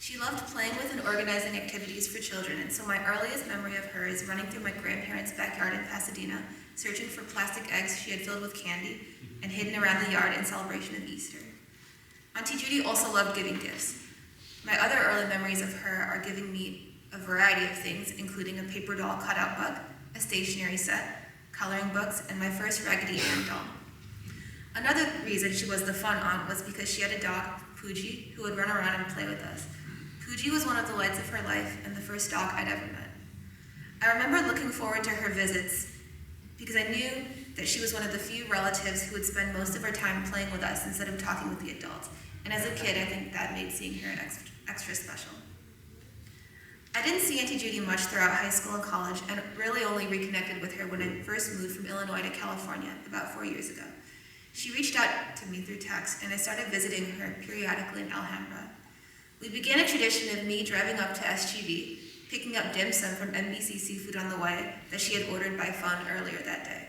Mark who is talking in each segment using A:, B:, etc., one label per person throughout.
A: She loved playing with and organizing activities for children, and so my earliest memory of her is running through my grandparents' backyard in Pasadena, searching for plastic eggs she had filled with candy and hidden around the yard in celebration of Easter. Auntie Judy also loved giving gifts. My other early memories of her are giving me a variety of things, including a paper doll cutout book, a stationery set, coloring books, and my first Raggedy Ann doll. Another reason she was the fun aunt was because she had a dog, Pooji, who would run around and play with us. Pooji was one of the lights of her life and the first dog I'd ever met. I remember looking forward to her visits because I knew that she was one of the few relatives who would spend most of her time playing with us instead of talking with the adults. And as a kid, I think that made seeing her extra special. I didn't see Auntie Judy much throughout high school and college, and really only reconnected with her when I first moved from Illinois to California about 4 years ago. She reached out to me through text, and I started visiting her periodically in Alhambra. We began a tradition of me driving up to SGV, picking up dim sum from NBC Seafood on the way that she had ordered by phone earlier that day.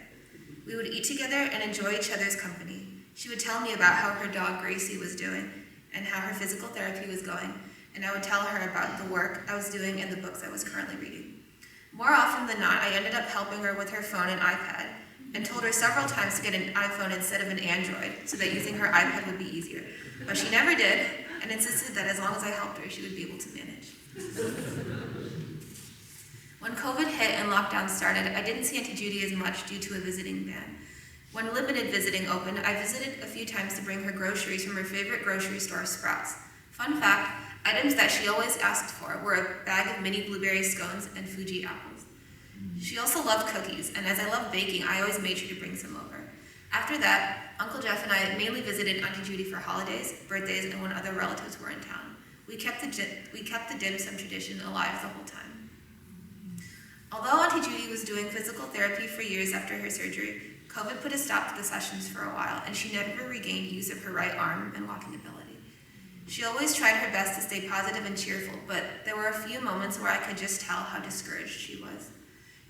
A: We would eat together and enjoy each other's company. She would tell me about how her dog Gracie was doing and how her physical therapy was going, and I would tell her about the work I was doing and the books I was currently reading. More often than not, I ended up helping her with her phone and iPad, and told her several times to get an iPhone instead of an Android so that using her iPad would be easier. But she never did, and insisted that as long as I helped her, she would be able to manage. When COVID hit and lockdown started, I didn't see Auntie Judy as much due to a visiting ban. When limited visiting opened, I visited a few times to bring her groceries from her favorite grocery store, Sprouts. Fun fact, items that she always asked for were a bag of mini blueberry scones and Fuji apples. She also loved cookies, and as I love baking, I always made sure to bring some over. After that, Uncle Jeff and I mainly visited Auntie Judy for holidays, birthdays, and when other relatives were in town. We kept the dim sum tradition alive the whole time. Although Auntie Judy was doing physical therapy for years after her surgery, COVID put a stop to the sessions for a while, and she never regained use of her right arm and walking ability. She always tried her best to stay positive and cheerful, but there were a few moments where I could just tell how discouraged she was.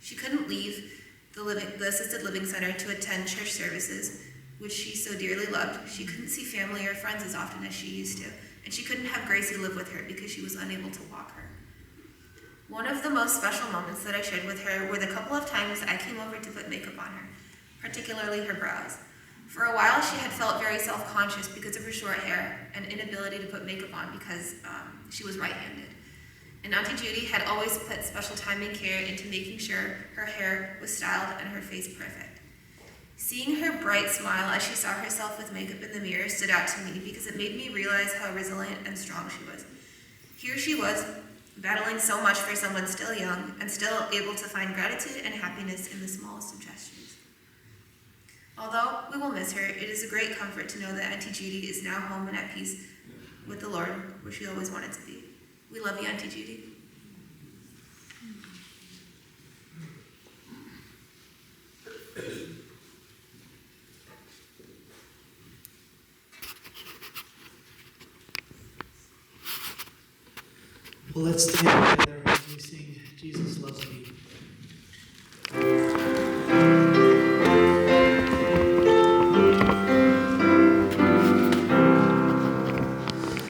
A: She couldn't leave the assisted living center to attend church services, which she so dearly loved. She couldn't see family or friends as often as she used to, and she couldn't have Gracie live with her because she was unable to walk her. One of the most special moments that I shared with her were the couple of times I came over to put makeup on her, particularly her brows. For a while, she had felt very self-conscious because of her short hair and inability to put makeup on because she was right-handed. And Auntie Judy had always put special time and care into making sure her hair was styled and her face perfect. Seeing her bright smile as she saw herself with makeup in the mirror stood out to me because it made me realize how resilient and strong she was. Here she was, battling so much for someone still young and still able to find gratitude and happiness in the smallest of gestures. Although we will miss her, it is a great comfort to know that Auntie Judy is now home and at peace with the Lord, where she always wanted to be. We love you, Auntie Judy.
B: Well, let's stand together.